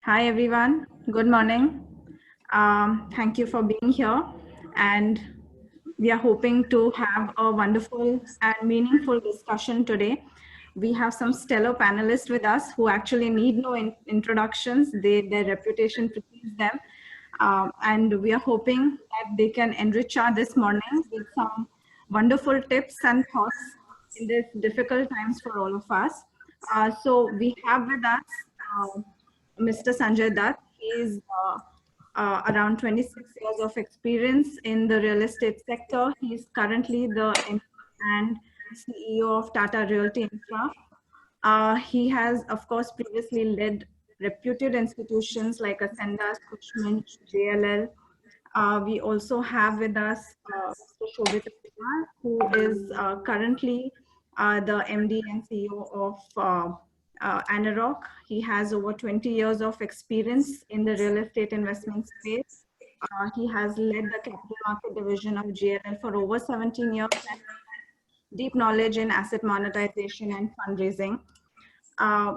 Hi everyone, good morning. Thank you for being here, and we are hoping to have a wonderful and meaningful discussion today. We have some stellar panelists with us who actually need no introductions. Their reputation precedes them, and we are hoping that they can enrich our this morning with some wonderful tips and thoughts in these difficult times for all of us. So we have with us. Mr. Sanjay Dutt. He is around 26 years of experience in the real estate sector. He is currently the MD and CEO of Tata Realty Infra. He has, of course, previously led reputed institutions like Ascendas, Cushman, JLL. We also have with us Mr. Shobhit Kumar, who is currently the MD and CEO of Anarock. He has over 20 years of experience in the real estate investment space. He has led the capital market division of JLL for over 17 years and deep knowledge in asset monetization and fundraising. Uh,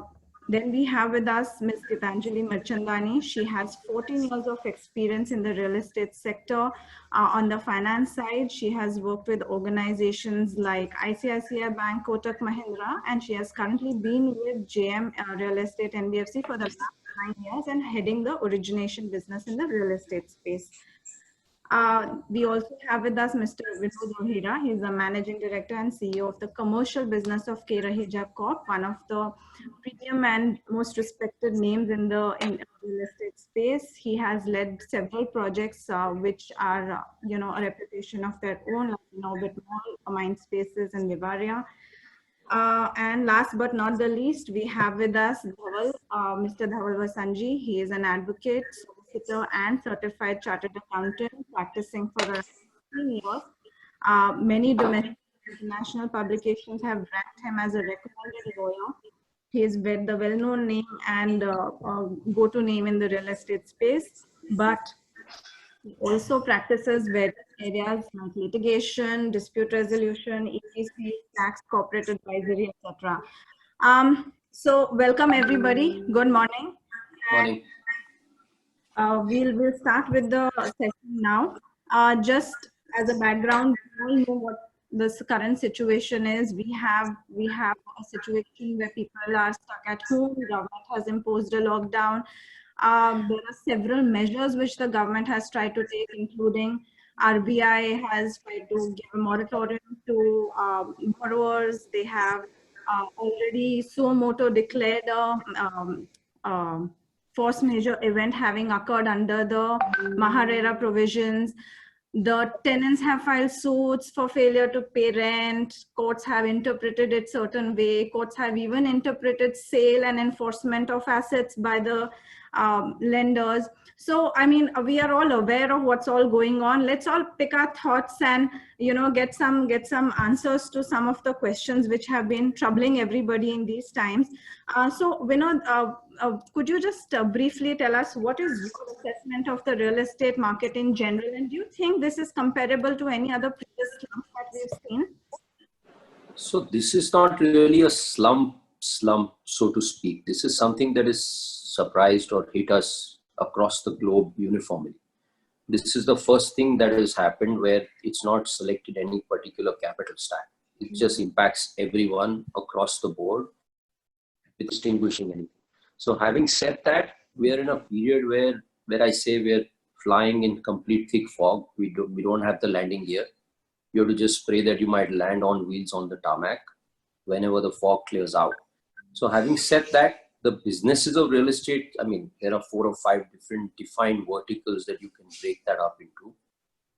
then we have with us Ms. Gitanjali Mirchandani. She has 14 years of experience in the real estate sector. On the finance side, she has worked with organizations like ICICI Bank, Kotak Mahindra, and she has currently been with JM Real Estate NBFC for the last 9 years and heading the origination business in the real estate space. We also have with us Mr. Vinod Rohira. He's the Managing Director and CEO of the commercial business of K. Rahija Corp, one of the premium and most respected names in the real estate space. He has led several projects which are, a reputation of their own, like Orbit Mall, Mindspaces, and Vivaria. And last but not the least, we have with us Dhaval, Mr. Dhaval Vasanji. He is an advocate, solicitor, and certified chartered accountant practicing for around 15 years. Many domestic and international publications have ranked him as a recommended lawyer. He is the well-known name and go-to name in the real estate space, but he also practices various areas like litigation, dispute resolution, EPC, tax, corporate advisory, etc. So welcome everybody. Good morning. Morning. We'll start with the session now. Just as a background, we all know what this current situation is. We have a situation where people are stuck at home. The government has imposed a lockdown. There are several measures which the government has tried to take, including RBI has tried to give a moratorium to borrowers. They have already suo moto declared a force majeure event having occurred under the Maharera provisions. The tenants have filed suits for failure to pay rent. Courts have interpreted it certain way. Courts have even interpreted sale and enforcement of assets by the lenders. So, I mean, we are all aware of what's all going on. Let's all pick our thoughts and, get some answers to some of the questions which have been troubling everybody in these times. So, Vinod, could you just briefly tell us what is your assessment of the real estate market in general, and do you think this is comparable to any other previous slump that we've seen? So this is not really a slump, so to speak. This is something that is surprised or hit us across the globe uniformly. This is the first thing that has happened where it's not selected any particular capital stack. It just impacts everyone across the board without distinguishing anything. So having said that, we are in a period where I say we're flying in complete thick fog. We don't have the landing gear. You have to just pray that you might land on wheels on the tarmac whenever the fog clears out. So having said that, the businesses of real estate, I mean, there are 4 or 5 different defined verticals that you can break that up into,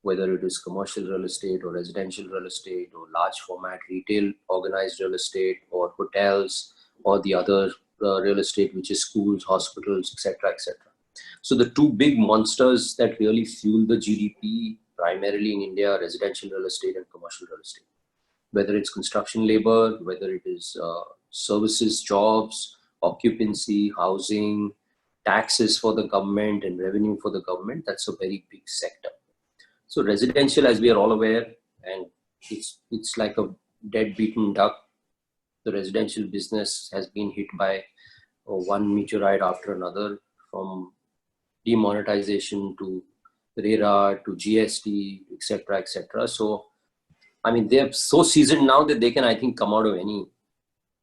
whether it is commercial real estate or residential real estate or large format retail organized real estate or hotels or the other real estate, which is schools, hospitals, etc., etc. So the 2 big monsters that really fuel the GDP primarily in India, residential real estate and commercial real estate. Whether it's construction labor, whether it is services, jobs, occupancy, housing, taxes for the government and revenue for the government, that's a very big sector. So residential, as we are all aware, and it's like a dead beaten duck. The residential business has been hit by one meteorite after another from demonetization to RERA to GST, etc., etc. So, I mean, they're so seasoned now that they can, I think, come out of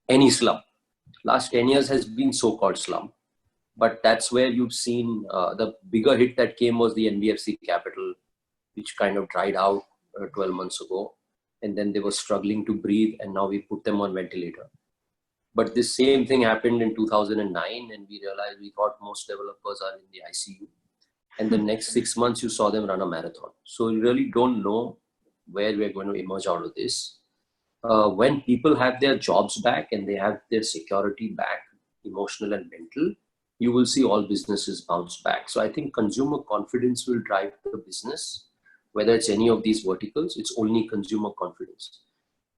any slump. Last 10 years has been so-called slump, but that's where you've seen the bigger hit that came was the NBFC Capital, which kind of dried out 12 months ago, and then they were struggling to breathe, and now we put them on ventilator. But this same thing happened in 2009, and we realized, we thought most developers are in the ICU, and the next 6 months you saw them run a marathon. So you really don't know where we're going to emerge out of this. When people have their jobs back and they have their security back, emotional and mental, you will see all businesses bounce back. So I think consumer confidence will drive the business, whether it's any of these verticals. It's only consumer confidence.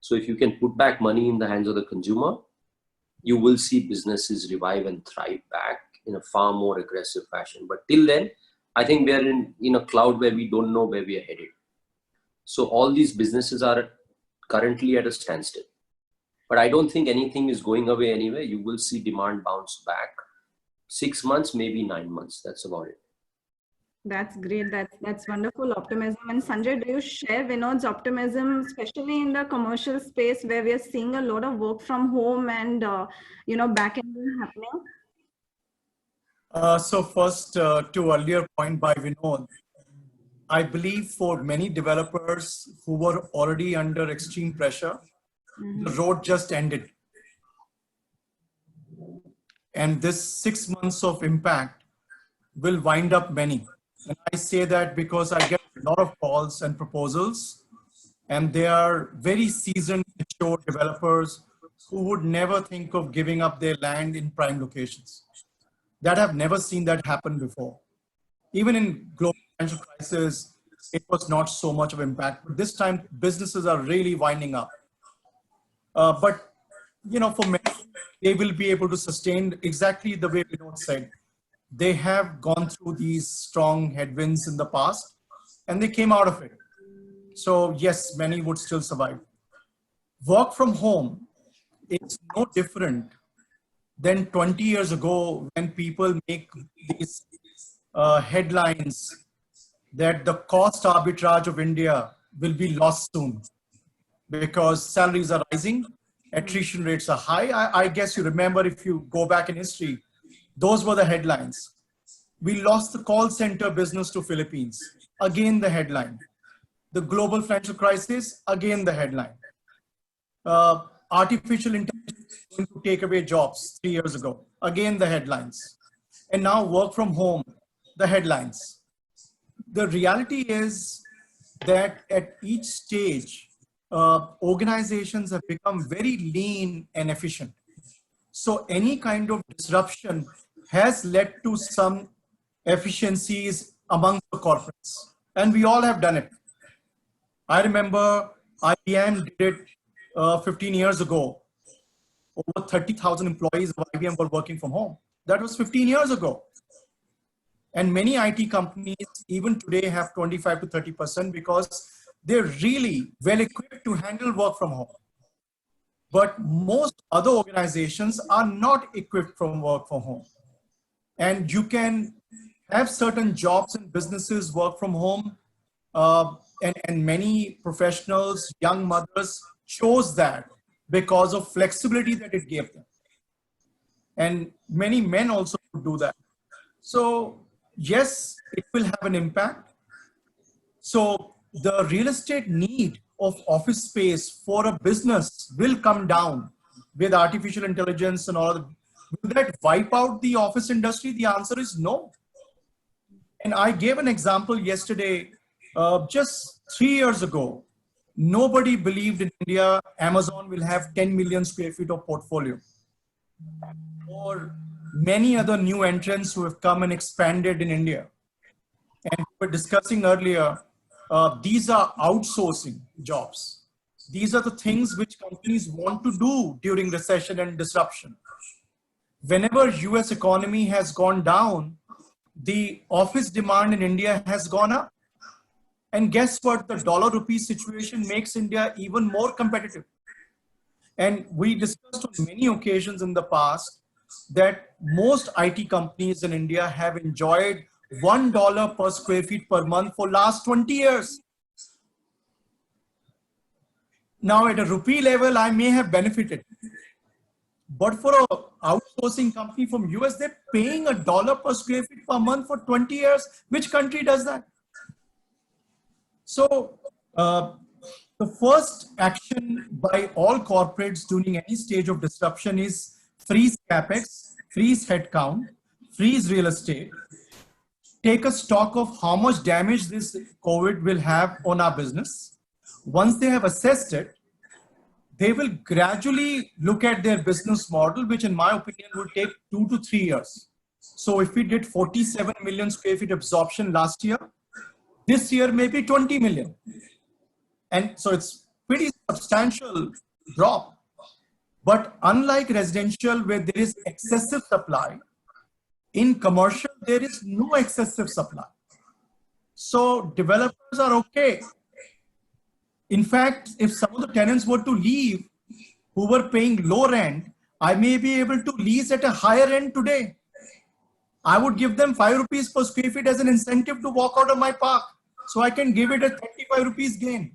So if you can put back money in the hands of the consumer, you will see businesses revive and thrive back in a far more aggressive fashion. But till then, I think we are in a cloud where we don't know where we are headed. So all these businesses are currently at a standstill. But I don't think anything is going away anyway. You will see demand bounce back. 6 months, maybe 9 months. That's about it. That's great. That's wonderful optimism. And Sanjay, do you share Vinod's optimism, especially in the commercial space where we are seeing a lot of work from home and back-ending happening? So first, to earlier point by Vinod, I believe for many developers who were already under extreme pressure, the road just ended. And this 6 months of impact will wind up many. And I say that because I get a lot of calls and proposals, and they are very seasoned, mature developers who would never think of giving up their land in prime locations. That have never seen that happen before. Even in global financial crisis, it was not so much of impact. But this time, businesses are really winding up. But for many, they will be able to sustain exactly the way Vinod said. They have gone through these strong headwinds in the past, and they came out of it. So yes, many would still survive. Work from home is no different than 20 years ago when people make these headlines that the cost arbitrage of India will be lost soon because salaries are rising, attrition rates are high. I guess you remember, if you go back in history, those were the headlines. We lost the call center business to Philippines. Again, the headline. The global financial crisis, again, the headline. Artificial intelligence is going to take away jobs 3 years ago. Again, the headlines. And now work from home, the headlines. The reality is that at each stage, organizations have become very lean and efficient. So any kind of disruption has led to some efficiencies among the corporates. And we all have done it. I remember IBM did it 15 years ago. Over 30,000 employees of IBM were working from home. That was 15 years ago. And many IT companies even today have 25 to 30% because they're really well equipped to handle work from home. But most other organizations are not equipped from work from home. And you can have certain jobs and businesses work from home. And many professionals, young mothers chose that because of flexibility that it gave them. And many men also do that. So yes, it will have an impact. So the real estate need of office space for a business will come down with artificial intelligence and all. Will that wipe out the office industry? The answer is no. And I gave an example yesterday. Just 3 years ago, nobody believed in India Amazon will have 10 million square feet of portfolio. Or many other new entrants who have come and expanded in India. And we were discussing earlier, these are outsourcing jobs. These are the things which companies want to do during recession and disruption. Whenever US economy has gone down, the office demand in India has gone up. And guess what? The dollar-rupee situation makes India even more competitive. And we discussed on many occasions in the past that most IT companies in India have enjoyed $1 per square feet per month for last 20 years. Now at a rupee level, I may have benefited. But for an outsourcing company from US, they're paying $1 per square feet per month for 20 years. Which country does that? So the first action by all corporates during any stage of disruption is freeze capex, freeze headcount, freeze real estate, take a stock of how much damage this COVID will have on our business. Once they have assessed it, they will gradually look at their business model, which in my opinion will take 2 to 3 years. So if we did 47 million square feet absorption last year, this year maybe 20 million. And so it's pretty substantial drop. But unlike residential where there is excessive supply, in commercial, there is no excessive supply. So developers are okay. In fact, if some of the tenants were to leave who were paying low rent, I may be able to lease at a higher rent today. I would give them 5 rupees per square feet as an incentive to walk out of my park. So I can give it a 35 rupees gain.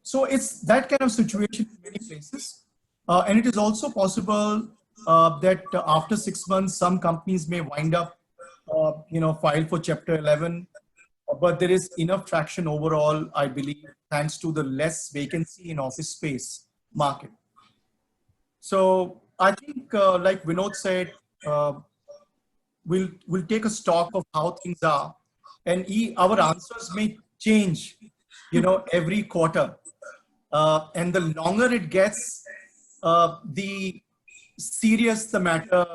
So it's that kind of situation in many places. And it is also possible that after 6 months, some companies may wind up, file for Chapter 11. But there is enough traction overall, I believe, thanks to the less vacancy in office space market. So I think, like Vinod said, we'll take a stock of how things are, and our answers may change, every quarter. And the longer it gets, the serious the matter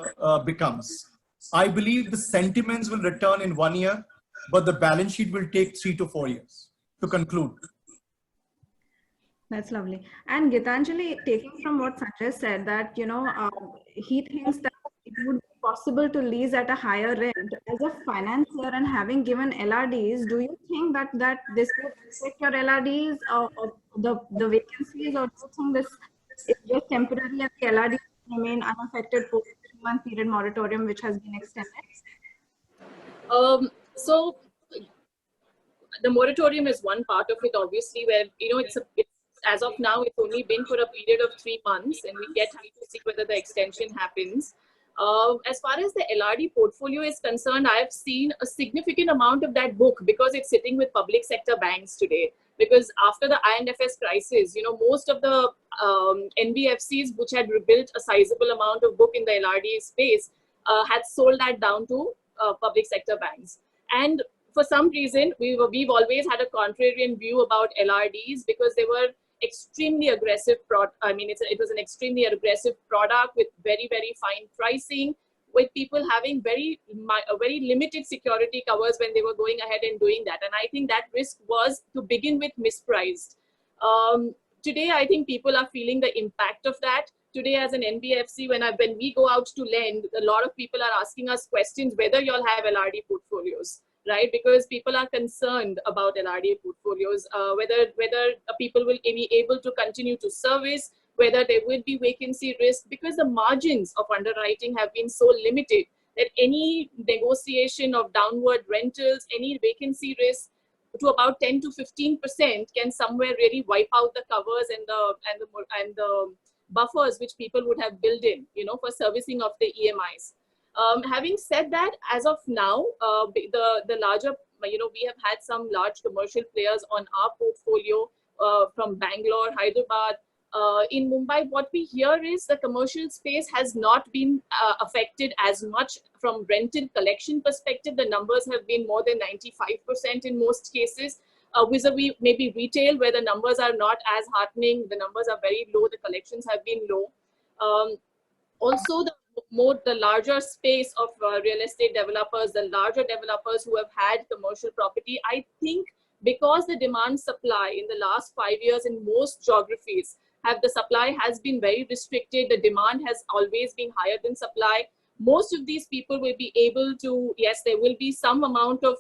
becomes. I believe the sentiments will return in 1 year, but the balance sheet will take 3 to 4 years to conclude. That's lovely. And Gitanjali, taking from what Sanjay said, that he thinks that it would be possible to lease at a higher rent. As a financier and having given LRDs, do you think that this would affect your LRDs or the vacancies, or do you think this is just temporary and the LRDs remain unaffected for the 3-month period moratorium which has been extended? So the moratorium is one part of it, obviously, where it's as of now it's only been for a period of 3 months, and we get time to see whether the extension happens. As far as the LRD portfolio is concerned, I have seen a significant amount of that book because it's sitting with public sector banks today. Because after the INFS crisis, most of the NBFCs which had rebuilt a sizable amount of book in the LRD space had sold that down to public sector banks. And for some reason, we've always had a contrarian view about LRDs because they were extremely aggressive. It was an extremely aggressive product with very, very fine pricing, with people having very limited security covers when they were going ahead and doing that. And I think that risk was, to begin with, mispriced. Today, I think people are feeling the impact of that. Today, as an NBFC, when we go out to lend, a lot of people are asking us questions whether you'll have LRD portfolios, right? Because people are concerned about LRD portfolios, whether people will be able to continue to service, whether there will be vacancy risk, because the margins of underwriting have been so limited that any negotiation of downward rentals, any vacancy risk to about 10 to 15% can somewhere really wipe out the covers and the buffers which people would have built in, for servicing of the EMIs. Having said that, as of now, the larger, we have had some large commercial players on our portfolio from Bangalore, Hyderabad. In Mumbai, what we hear is the commercial space has not been affected as much from rental collection perspective. The numbers have been more than 95% in most cases. Vis-a-vis maybe retail, where the numbers are not as heartening, the numbers are very low, the collections have been low. Also, the larger space of real estate developers, the larger developers who have had commercial property, I think because the demand supply in the last 5 years in most geographies, the supply has been very restricted, the demand has always been higher than supply. Most of these people will be able to, yes, there will be some amount of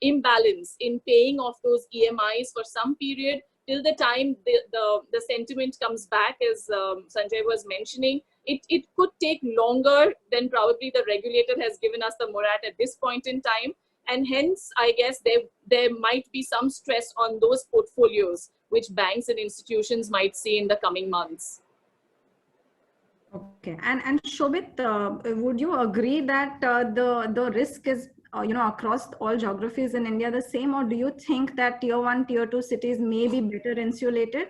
imbalance in paying off those EMIs for some period, till the time the sentiment comes back, as Sanjay was mentioning, it could take longer than probably the regulator has given us the morat at this point in time. And hence, I guess there might be some stress on those portfolios which banks and institutions might see in the coming months. Okay, and Shobit, would you agree that the risk is across all geographies in India the same, or do you think that tier 1, tier 2 cities may be better insulated?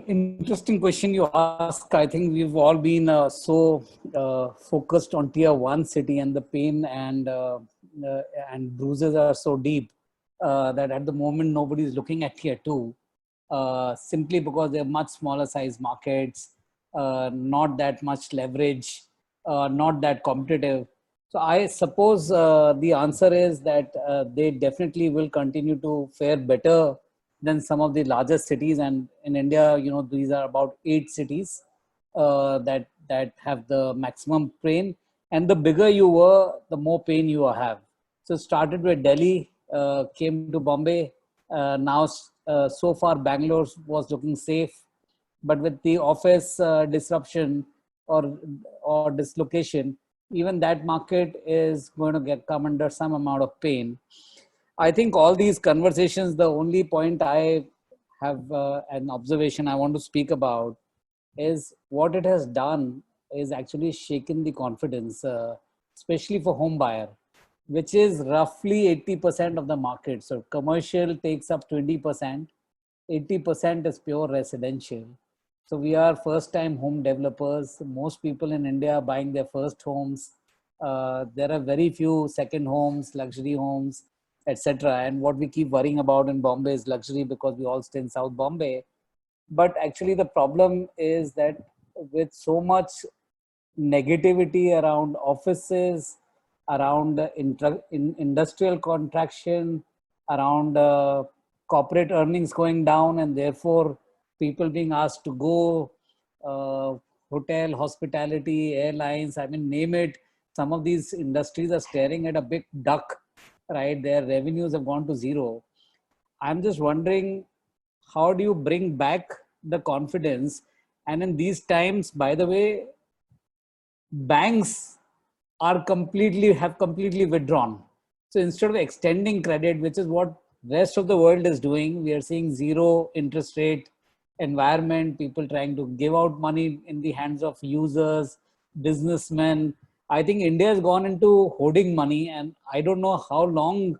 Interesting question you ask. I think we've all been so focused on tier 1 city, and the pain and bruises are so deep that at the moment nobody is looking at tier 2, simply because they're much smaller size markets, not that much leverage, not that competitive. So I suppose the answer is that they definitely will continue to fare better than some of the largest cities. And in India, these are about 8 cities that have the maximum pain. And the bigger you were, the more pain you have. So started with Delhi, came to Bombay. Now, so far, Bangalore was looking safe. But with the office disruption or dislocation, even that market is going to come under some amount of pain. I think all these conversations, the only point I have an observation I want to speak about is what it has done is actually shaken the confidence, especially for home buyer, which is roughly 80% of the market. So commercial takes up 20%, 80% is pure residential. So we are first time home developers. Most people in India are buying their first homes. There are very few second homes, luxury homes, etc. And what we keep worrying about in Bombay is luxury because we all stay in South Bombay. But actually the problem is that with so much negativity around offices, around industrial contraction, around corporate earnings going down, and therefore people being asked to go, hotel, hospitality, airlines, I mean, name it. Some of these industries are staring at a big duck, right? Their revenues have gone to zero. I'm just wondering, how do you bring back the confidence? And in these times, by the way, banks have completely withdrawn. So instead of extending credit, which is what rest of the world is doing, we are seeing zero interest rate environment, people trying to give out money in the hands of users, businessmen. I think India has gone into hoarding money, and I don't know how long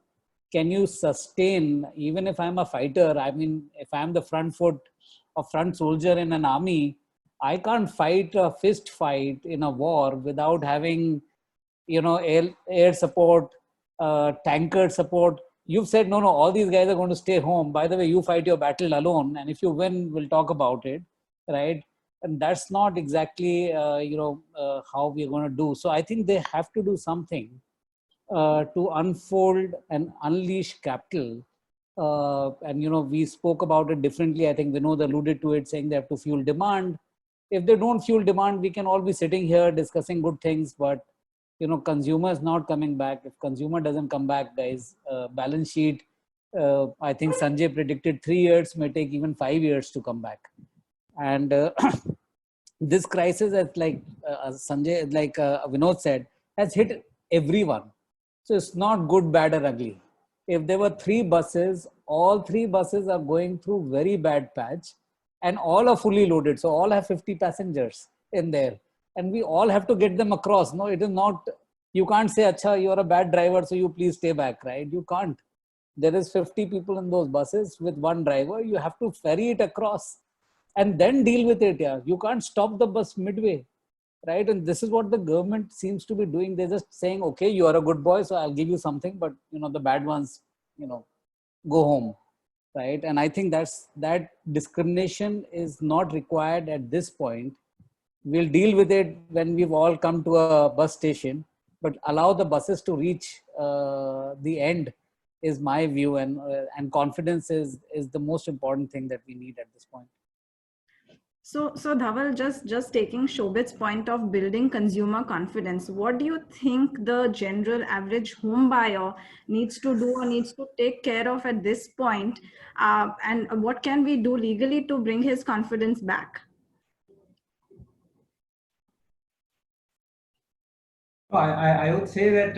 can you sustain. Even if I'm a fighter, I mean, if I'm the front foot or front soldier in an army, I can't fight a fist fight in a war without having, air support, tanker support. You've said, no, all these guys are going to stay home. By the way, you fight your battle alone. And if you win, we'll talk about it, right? And that's not exactly, how we're going to do. So I think they have to do something to unfold and unleash capital. And, we spoke about it differently. I think Vinod alluded to it, saying they have to fuel demand. If they don't fuel demand, we can all be sitting here discussing good things, but consumer is not coming back. If consumer doesn't come back, guys, balance sheet, I think Sanjay predicted 3 years, may take even 5 years to come back. And this crisis, as like Sanjay, like Vinod said, has hit everyone. So it's not good, bad or ugly. If there were 3 buses, all 3 buses are going through very bad patch, and all are fully loaded. So all have 50 passengers in there. And we all have to get them across. No, it is not, you can't say, Acha, you're a bad driver, so you please stay back, right? You can't. There is 50 people in those buses with 1 driver. You have to ferry it across and then deal with it. Yeah, you can't stop the bus midway, right? And this is what the government seems to be doing. They're just saying, okay, you are a good boy, so I'll give you something, but the bad ones, go home, right? And I think that discrimination is not required at this point. We'll deal with it when we've all come to a bus station, but allow the buses to reach the end is my view, and confidence is the most important thing that we need at this point. So Dhaval, just taking Shobit's point of building consumer confidence, what do you think the general average home buyer needs to do or needs to take care of at this point? And what can we do legally to bring his confidence back? I would say that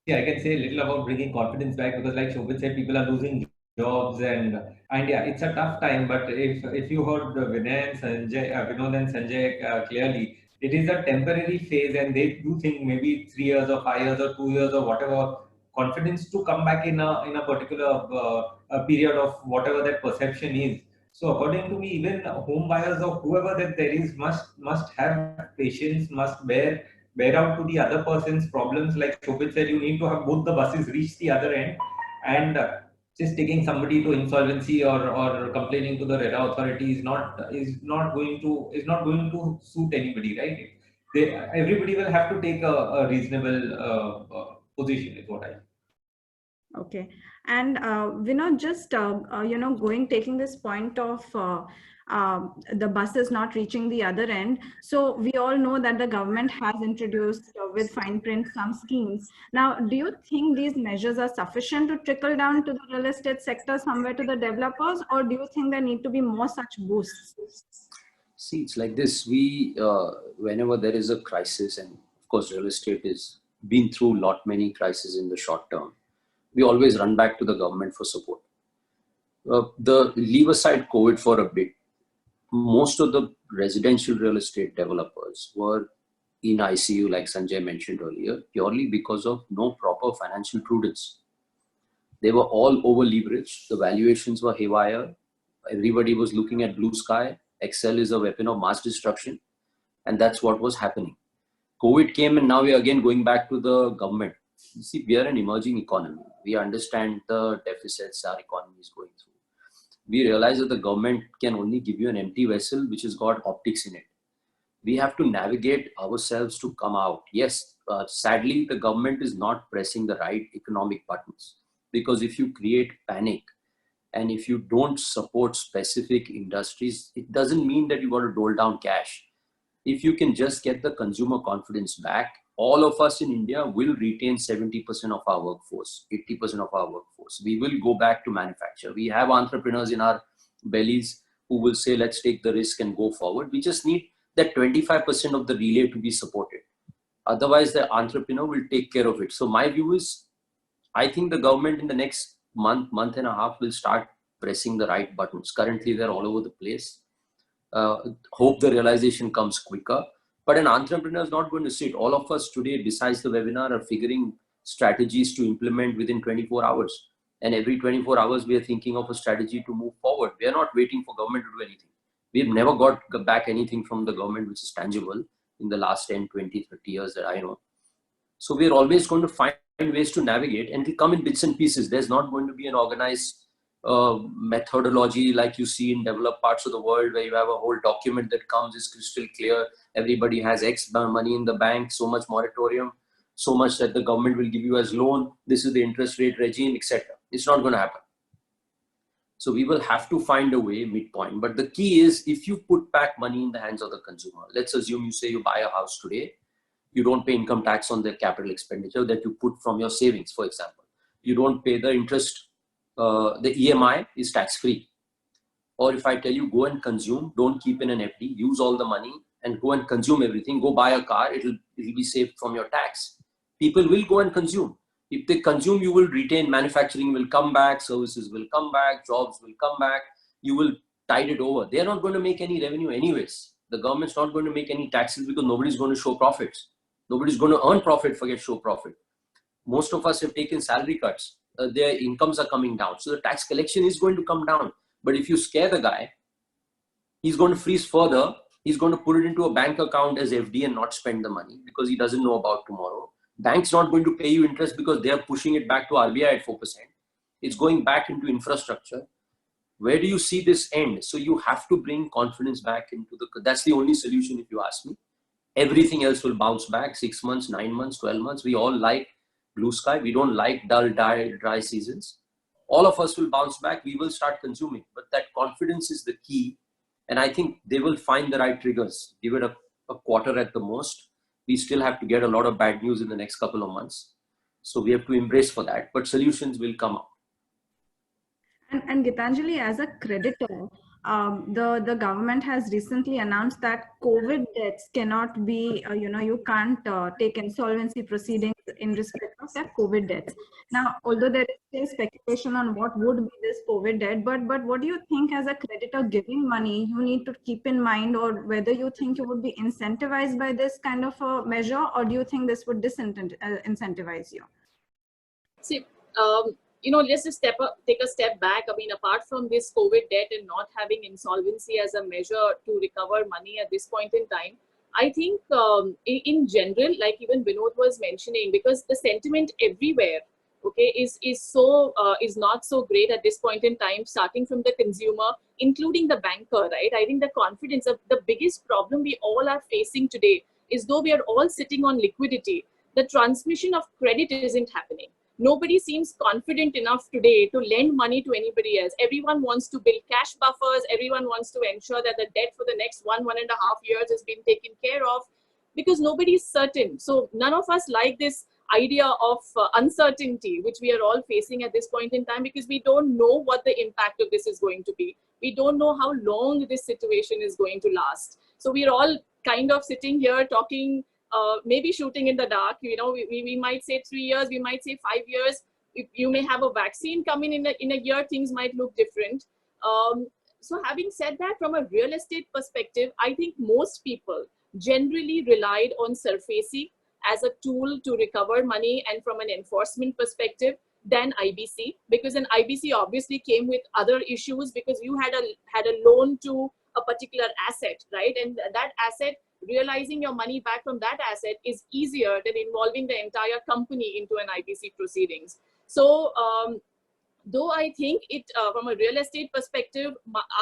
see, I can say a little about bringing confidence back, because like Shobit said, people are losing jobs, and yeah, it's a tough time. But if you heard Vinay and Sanjay, Vinod and Sanjay clearly, it is a temporary phase, and they do think maybe 3 years or 5 years or 2 years or whatever, confidence to come back in a particular a period of whatever that perception is. So according to me, even home buyers or whoever that there is must have patience, must bear out to the other person's problems. Like Shobit said, you need to have both the buses reach the other end, and just taking somebody to insolvency or complaining to the RERA authority is not going to suit anybody, right? Everybody will have to take a reasonable position, is what I. Okay, and Vinod, just taking this point of the buses not reaching the other end. So we all know that the government has introduced with fine print some schemes. Now, do you think these measures are sufficient to trickle down to the real estate sector, somewhere to the developers, or do you think there need to be more such boosts? See, it's like this. Whenever there is a crisis, and of course, real estate is been through many crises in the short term, we always run back to the government for support. Leave aside COVID for a bit. Most of the residential real estate developers were in ICU, like Sanjay mentioned earlier, purely because of no proper financial prudence. They were all over leveraged. The valuations were haywire. Everybody was looking at blue sky. Excel is a weapon of mass destruction. And that's what was happening. COVID came, and now we are again going back to the government. You see, we are an emerging economy. We understand the deficits our economy is going through. We realize that the government can only give you an empty vessel which has got optics in it. We have to navigate ourselves to come out. Yes, sadly, the government is not pressing the right economic buttons, because if you create panic and if you don't support specific industries, it doesn't mean that you got to dole down cash. If you can just get the consumer confidence back, all of us in India will retain 70% of our workforce, 80% of our workforce. We will go back to manufacture. We have entrepreneurs in our bellies who will say, let's take the risk and go forward. We just need that 25% of the relay to be supported. Otherwise, the entrepreneur will take care of it. So my view is, I think the government in the next month and a half will start pressing the right buttons. Currently, they're all over the place. Hope the realization comes quicker. But an entrepreneur is not going to sit. All of us today, besides the webinar, are figuring strategies to implement within 24 hours. And every 24 hours, we are thinking of a strategy to move forward. We are not waiting for government to do anything. We have never got back anything from the government which is tangible in the last 10, 20, 30 years that I know. So we are always going to find ways to navigate, and they come in bits and pieces. There's not going to be an organized methodology like you see in developed parts of the world, where you have a whole document that comes, is crystal clear. Everybody has X money in the bank, so much moratorium, so much that the government will give you as loan. This is the interest rate regime, etc. It's not going to happen. So we will have to find a way midpoint. But the key is, if you put back money in the hands of the consumer, let's assume you say you buy a house today, you don't pay income tax on the capital expenditure that you put from your savings, for example. You don't pay the interest. The EMI is tax-free. Or if I tell you, go and consume, don't keep in an FD, use all the money and go and consume everything, go buy a car, it'll be saved from your tax. People will go and consume. If they consume, you will retain, manufacturing will come back, services will come back, jobs will come back, you will tide it over. They're not going to make any revenue anyways. The government's not going to make any taxes because nobody's going to show profits. Nobody's going to earn profit, forget show profit. Most of us have taken salary cuts. Their incomes are coming down. So the tax collection is going to come down. But if you scare the guy, he's going to freeze further. He's going to put it into a bank account as FD and not spend the money because he doesn't know about tomorrow. Bank's not going to pay you interest because they're pushing it back to RBI at 4%. It's going back into infrastructure. Where do you see this end? So you have to bring confidence back into that's the only solution if you ask me. Everything else will bounce back 6 months, 9 months, 12 months. We all like blue sky. We don't like dull, dry seasons. All of us will bounce back. We will start consuming. But that confidence is the key. And I think they will find the right triggers. Give it a quarter at the most. We still have to get a lot of bad news in the next couple of months. So we have to embrace for that, but solutions will come up. And Gitanjali, as a creditor, the government has recently announced that COVID debts cannot be, you can't take insolvency proceedings in respect of that COVID debts. Now, although there is still speculation on what would be this COVID debt, but what do you think as a creditor giving money, you need to keep in mind, or whether you think you would be incentivized by this kind of a measure, or do you think this would disincentivize you? See, let's just take a step back. I mean, apart from this COVID debt and not having insolvency as a measure to recover money at this point in time, I think in general, like even Vinod was mentioning, because the sentiment everywhere, okay, is not so great at this point in time, starting from the consumer, including the banker, right? I think the confidence of the biggest problem we all are facing today is, though we are all sitting on liquidity, the transmission of credit isn't happening. Nobody seems confident enough today to lend money to anybody else. Everyone wants to build cash buffers. Everyone wants to ensure that the debt for the next 1.5 years has been taken care of, because nobody is certain. So none of us like this idea of uncertainty, which we are all facing at this point in time, because we don't know what the impact of this is going to be. We don't know how long this situation is going to last. So we are all kind of sitting here talking, maybe shooting in the dark. We might say 3 years, we might say 5 years. If you may have a vaccine coming in a year, things might look different. So having said that, from a real estate perspective, I think most people generally relied on SARFAESI as a tool to recover money, and from an enforcement perspective than IBC, because an IBC obviously came with other issues, because you had a loan to a particular asset, right? And that asset, realizing your money back from that asset is easier than involving the entire company into an IBC proceedings. So though I think it from a real estate perspective,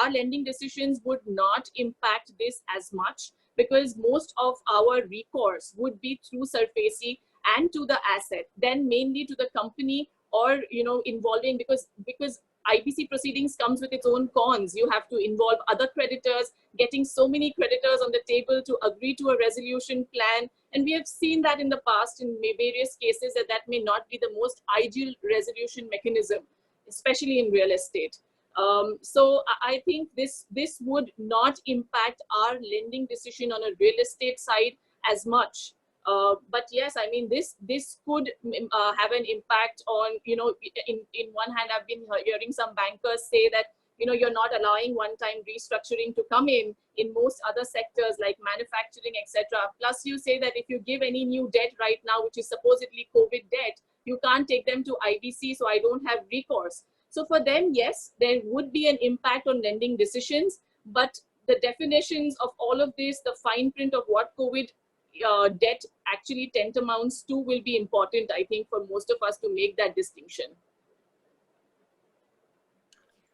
our lending decisions would not impact this as much, because most of our recourse would be through SARFAESI and to the asset, then mainly to the company, or involving, because IBC proceedings comes with its own cons. You have to involve other creditors, getting so many creditors on the table to agree to a resolution plan. And we have seen that in the past in various cases, that may not be the most ideal resolution mechanism, especially in real estate. So I think this would not impact our lending decision on a real estate side as much. But yes, I mean, this could have an impact on, in one hand, I've been hearing some bankers say that, you're not allowing one-time restructuring to come in most other sectors like manufacturing, etc. Plus, you say that if you give any new debt right now, which is supposedly COVID debt, you can't take them to IBC, so I don't have recourse. So for them, yes, there would be an impact on lending decisions, but the definitions of all of this, the fine print of what COVID debt actually tantamounts to, will be important, I think, for most of us to make that distinction.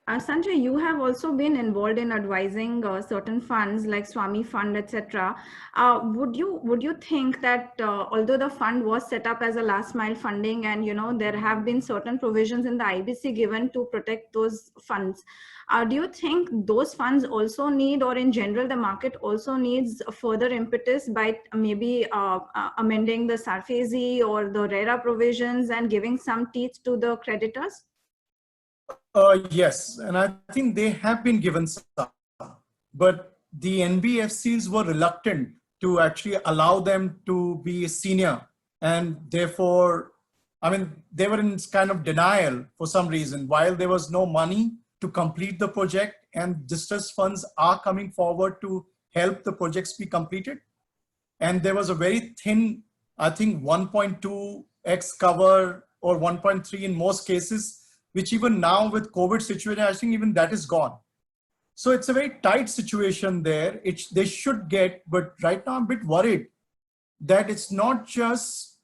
Sanjay, you have also been involved in advising certain funds like Swami Fund, etc. Would you think that although the fund was set up as a last mile funding, and there have been certain provisions in the IBC given to protect those funds, do you think those funds also need, or in general the market also needs, a further impetus by maybe amending the SARFAESI or the RERA provisions and giving some teeth to the creditors? Yes, and I think they have been given some, but the NBFCs were reluctant to actually allow them to be senior, and therefore, I mean, they were in kind of denial for some reason. While there was no money to complete the project, and distress funds are coming forward to help the projects be completed, and there was a very thin, I think 1.2x cover or 1.3 in most cases, which even now with COVID situation, I think even that is gone. So it's a very tight situation there. They should get, but right now I'm a bit worried that it's not just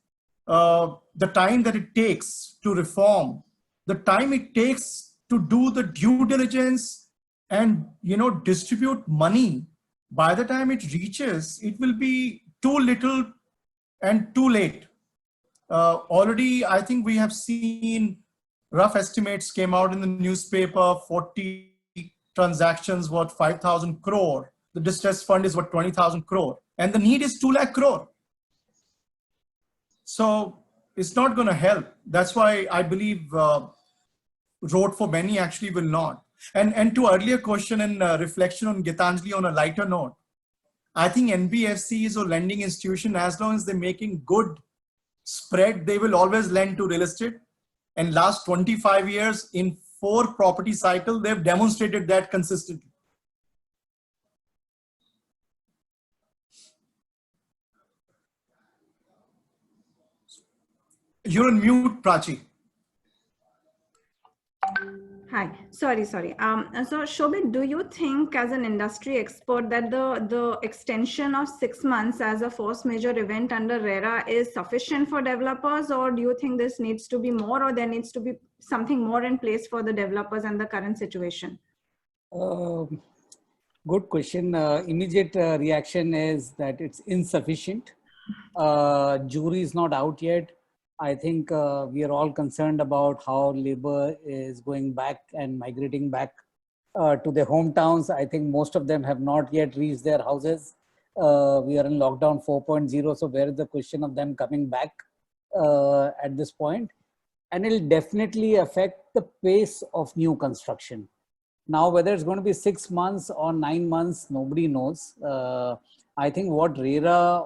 the time that it takes to reform, the time it takes to do the due diligence and distribute money. By the time it reaches, it will be too little and too late. Already, I think we have seen rough estimates came out in the newspaper, 40 transactions worth 5,000 crore. The distress fund is worth 20,000 crore. And the need is 2 lakh crore. So it's not going to help. That's why I believe Road for Many actually will not. And to earlier question and reflection on Gitanjali on a lighter note, I think NBFCs or lending institution, as long as they're making good spread, they will always lend to real estate. And last 25 years in 4 property cycle, they've demonstrated that consistently. You're on mute, Prachi. Hi, sorry. So Shobit, do you think as an industry expert that the extension of 6 months as a force majeure event under RERA is sufficient for developers, or do you think this needs to be more, or there needs to be something more in place for the developers and the current situation? Good question. Immediate reaction is that it's insufficient. Jury is not out yet. I think we are all concerned about how labor is going back and migrating back to their hometowns. I think most of them have not yet reached their houses. We are in lockdown 4.0. So where is the question of them coming back at this point? And it'll definitely affect the pace of new construction. Now, whether it's going to be 6 months or 9 months, nobody knows. I think what RERA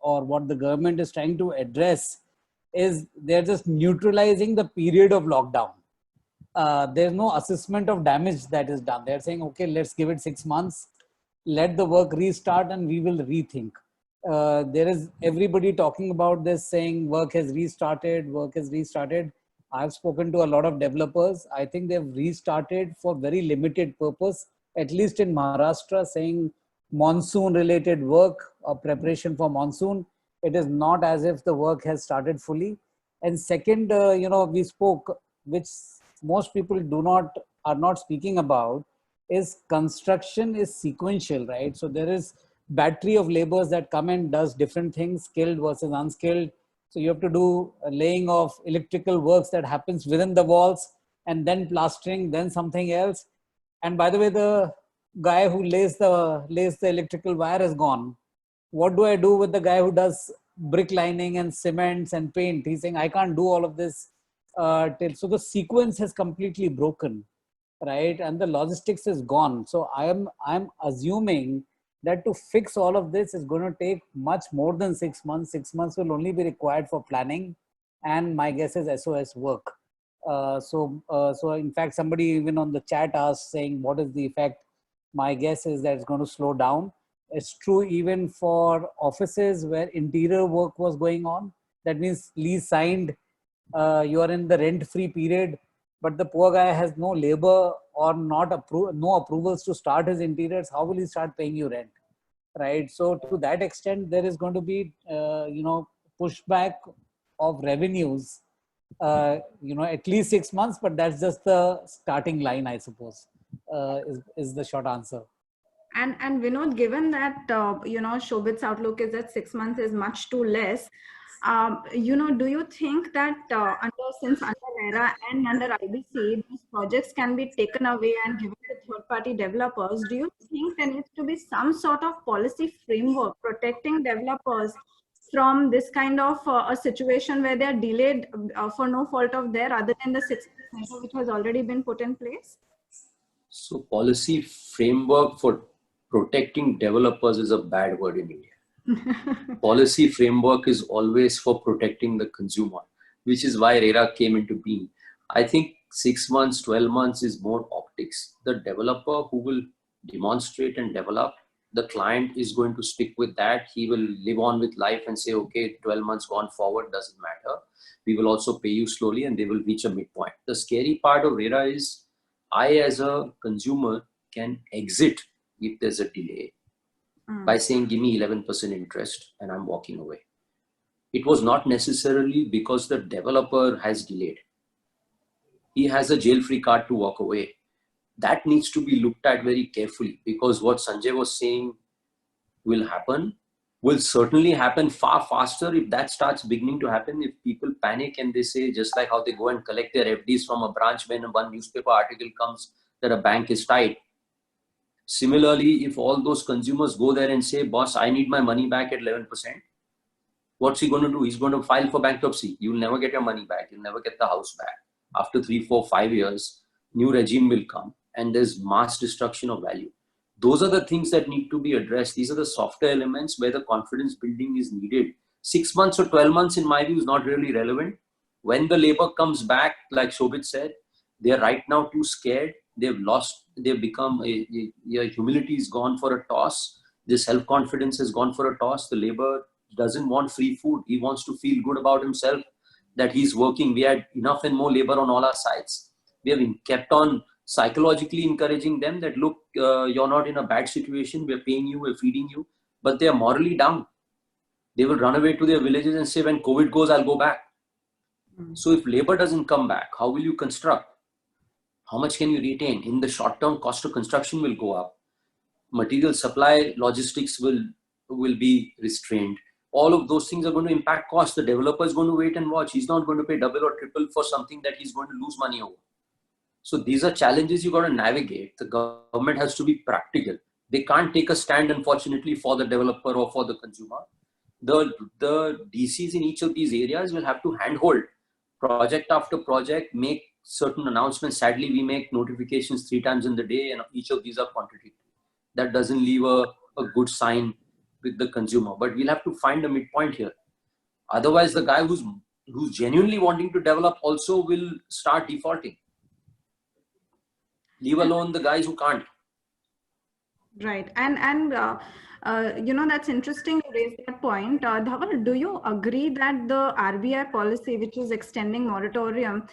or what the government is trying to address is they're just neutralizing the period of lockdown. There's no assessment of damage that is done. They're saying, okay, let's give it 6 months, let the work restart and we will rethink. There is everybody talking about this, saying work has restarted. I've spoken to a lot of developers. I think they've restarted for very limited purpose, at least in Maharashtra, saying monsoon related work or preparation for monsoon. It is not as if the work has started fully. And second, we spoke, which most people are not speaking about, is construction is sequential, right? So there is battery of laborers that come and does different things, skilled versus unskilled. So you have to do a laying of electrical works that happens within the walls, and then plastering, then something else. And by the way, the guy who lays the electrical wire is gone. What do I do with the guy who does brick lining and cements and paint? He's saying, I can't do all of this. So the sequence has completely broken, right? And the logistics is gone. So I'm assuming that to fix all of this is going to take much more than 6 months. 6 months will only be required for planning. And my guess is SOS work. So in fact, somebody even on the chat asked, saying, what is the effect? My guess is that it's going to slow down. It's true even for offices where interior work was going on. That means lease signed, you are in the rent-free period, but the poor guy has no labor or no approvals to start his interiors. How will he start paying you rent, right? So to that extent, there is going to be, pushback of revenues, at least 6 months, but that's just the starting line, I suppose, is the short answer. And Vinod, given that, Shobit's outlook is that 6 months is much too less, do you think that under RERA and under IBC, these projects can be taken away and given to third-party developers? Do you think there needs to be some sort of policy framework protecting developers from this kind of a situation where they're delayed for no fault of their, other than the 6 months which has already been put in place? So policy framework for protecting developers is a bad word in India. Policy framework is always for protecting the consumer, which is why RERA came into being. I think 6 months, 12 months is more optics. The developer who will demonstrate and develop, the client is going to stick with that. He will live on with life and say, okay, 12 months gone forward, doesn't matter. We will also pay you slowly, and they will reach a midpoint. The scary part of RERA is I, as a consumer, can exit if there's a delay by saying, give me 11% interest and I'm walking away. It was not necessarily because the developer has delayed. He has a jail-free card to walk away. That needs to be looked at very carefully, because what Sanjay was saying will certainly happen far faster if that starts beginning to happen. If people panic and they say, just like how they go and collect their FDs from a branch when one newspaper article comes that a bank is tight, Similarly, if all those consumers go there and say, boss, I need my money back at 11%, what's he going to do? He's going to file for bankruptcy. You'll never get your money back. You'll never get the house back. After 3, 4, 5 years, new regime will come and there's mass destruction of value. Those are the things that need to be addressed. These are the softer elements where the confidence building is needed. 6 months or 12 months, in my view, is not really relevant. When the labor comes back, like Shobhit said, they're right now too scared. They've become, humility is gone for a toss. This self-confidence has gone for a toss. The labor doesn't want free food. He wants to feel good about himself that he's working. We had enough and more labor on all our sides. We have kept on psychologically encouraging them that, look, you're not in a bad situation. We're paying you, we're feeding you, but they are morally down. They will run away to their villages and say, when COVID goes, I'll go back. So if labor doesn't come back, how will you construct? How much can you retain? In the short term, cost of construction will go up. Material supply, logistics will be restrained. All of those things are going to impact cost. The developer is going to wait and watch. He's not going to pay double or triple for something that he's going to lose money over. So these are challenges you got to navigate. The government has to be practical. They can't take a stand, unfortunately, for the developer or for the consumer. The DCs in each of these areas will have to handhold project after project, make certain announcements. Sadly, we make notifications 3 times in the day and each of these are contradictory. That doesn't leave a good sign with the consumer, but we'll have to find a midpoint here. Otherwise, the guy who's genuinely wanting to develop also will start defaulting. Leave alone the guys who can't. Right. And that's interesting to raise that point. Dhaval, do you agree that the RBI policy, which is extending moratorium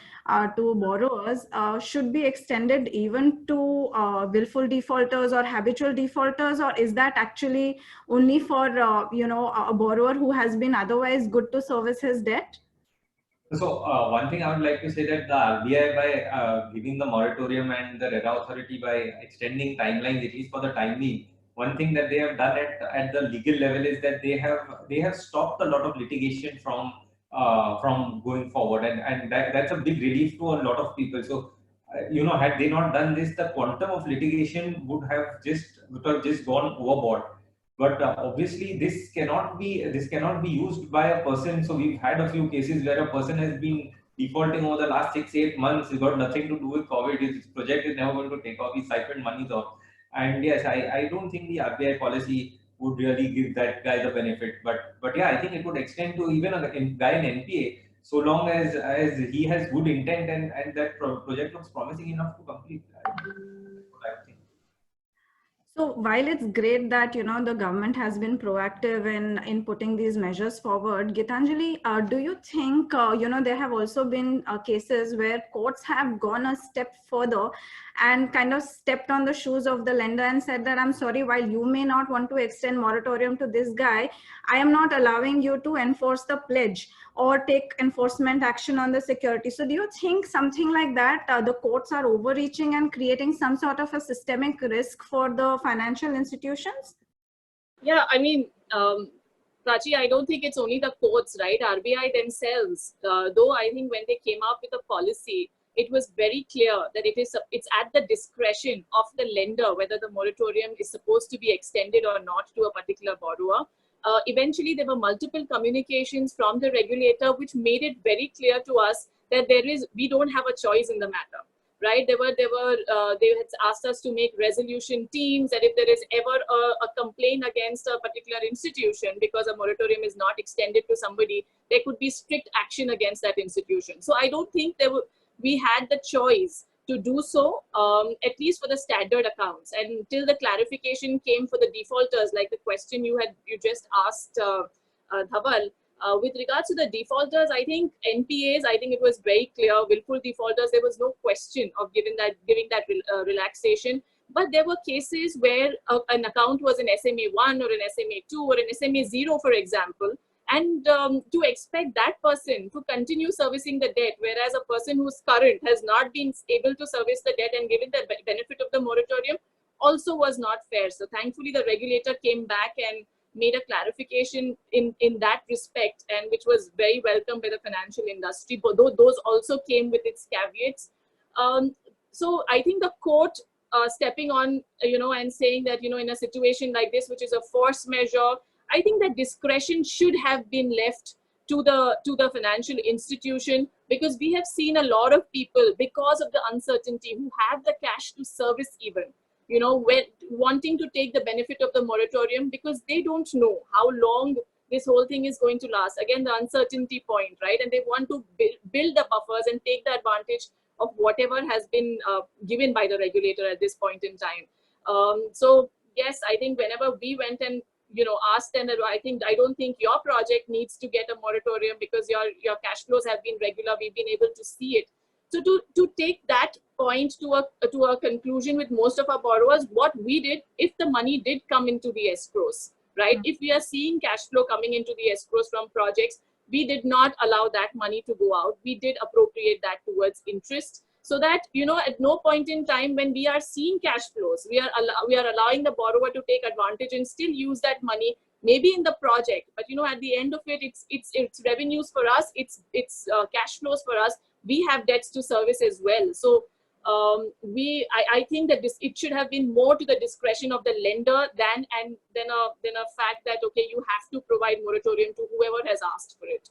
to borrowers, should be extended even to willful defaulters or habitual defaulters, or is that actually only for, a borrower who has been otherwise good to service his debt? So one thing I would like to say that the RBI, by giving the moratorium and the RERA authority by extending timelines, at least for the time being, one thing that they have done at the legal level is that they have stopped a lot of litigation from going forward, and that's a big relief to a lot of people. So had they not done this, the quantum of litigation would have just gone overboard. But obviously, this cannot be used by a person. So we've had a few cases where a person has been defaulting over the last 6-8 months. It's got nothing to do with COVID. His project is never going to take off. He siphoned money off. And yes, I don't think the RBI policy would really give that guy the benefit. But yeah, I think it would extend to even a guy in NPA, so long as he has good intent and that project looks promising enough to complete. That's what I think. So while it's great that the government has been proactive in putting these measures forward, Gitanjali, do you think there have also been cases where courts have gone a step further and kind of stepped on the shoes of the lender and said that, I'm sorry, while you may not want to extend moratorium to this guy, I am not allowing you to enforce the pledge or take enforcement action on the security. So do you think something like that, the courts are overreaching and creating some sort of a systemic risk for the financial institutions? Yeah, I mean, Prachi, I don't think it's only the courts, right? RBI themselves, though I think when they came up with a policy, it was very clear that it's at the discretion of the lender whether the moratorium is supposed to be extended or not to a particular borrower. Eventually, there were multiple communications from the regulator, which made it very clear to us that we don't have a choice in the matter, right? They had asked us to make resolution teams, that if there is ever a complaint against a particular institution because a moratorium is not extended to somebody, there could be strict action against that institution. So I don't think we had the choice to do so, at least for the standard accounts. And until the clarification came for the defaulters, like the question you just asked, Dhaval, with regards to the defaulters, I think NPAs, I think it was very clear, willful defaulters, there was no question of giving that relaxation. But there were cases where an account was an SMA 1 or an SMA 2 or an SMA 0, for example, and to expect that person to continue servicing the debt, whereas a person who's current has not been able to service the debt and given the benefit of the moratorium, also was not fair. So thankfully, the regulator came back and made a clarification in that respect, and which was very welcome by the financial industry, but those also came with its caveats. So I think the court stepping on, and saying that, in a situation like this, which is a force measure, I think that discretion should have been left to the financial institution, because we have seen a lot of people, because of the uncertainty, who have the cash to service even, when wanting to take the benefit of the moratorium, because they don't know how long this whole thing is going to last. Again, the uncertainty point, right? And they want to build the buffers and take the advantage of whatever has been given by the regulator at this point in time. So yes, I think whenever we went and asked them that, I don't think your project needs to get a moratorium because your cash flows have been regular. We've been able to see it. So to take that point to a conclusion with most of our borrowers, what we did, if the money did come into the escrows, right? If we are seeing cash flow coming into the escrows from projects, we did not allow that money to go out. We did appropriate that towards interest, so that, at no point in time when we are seeing cash flows, we are allowing the borrower to take advantage and still use that money, maybe in the project, but at the end of it, it's revenues for us, it's cash flows for us. We have debts to service as well. So I think that it should have been more to the discretion of the lender than a fact that, okay, you have to provide moratorium to whoever has asked for it.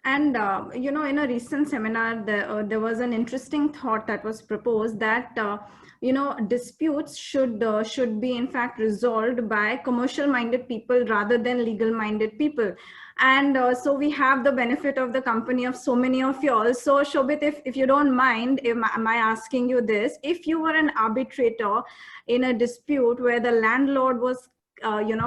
And, in a recent seminar, there was an interesting thought that was proposed that, disputes should be in fact resolved by commercial minded people rather than legal minded people. And so we have the benefit of the company of so many of you all. So Shobit, if you don't mind, am I asking you this? If you were an arbitrator in a dispute where the landlord was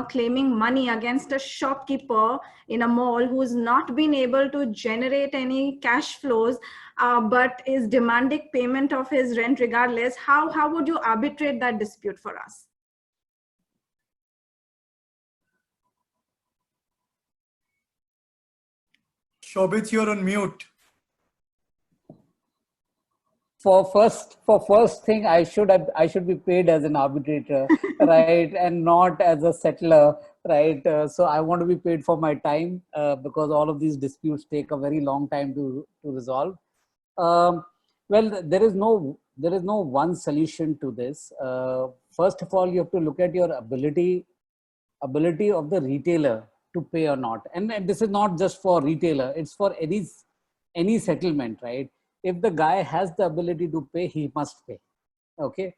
claiming money against a shopkeeper in a mall who's not been able to generate any cash flows, but is demanding payment of his rent regardless, how would you arbitrate that dispute for us? Shobit, you're on mute. For first thing, I should be paid as an arbitrator, right, and not as a settler, right? So I want to be paid for my time, because all of these disputes take a very long time to resolve. Well, there is no one solution to this. First of all, you have to look at your ability of the retailer to pay or not, and this is not just for retailer; it's for any settlement, right? If the guy has the ability to pay, he must pay, okay,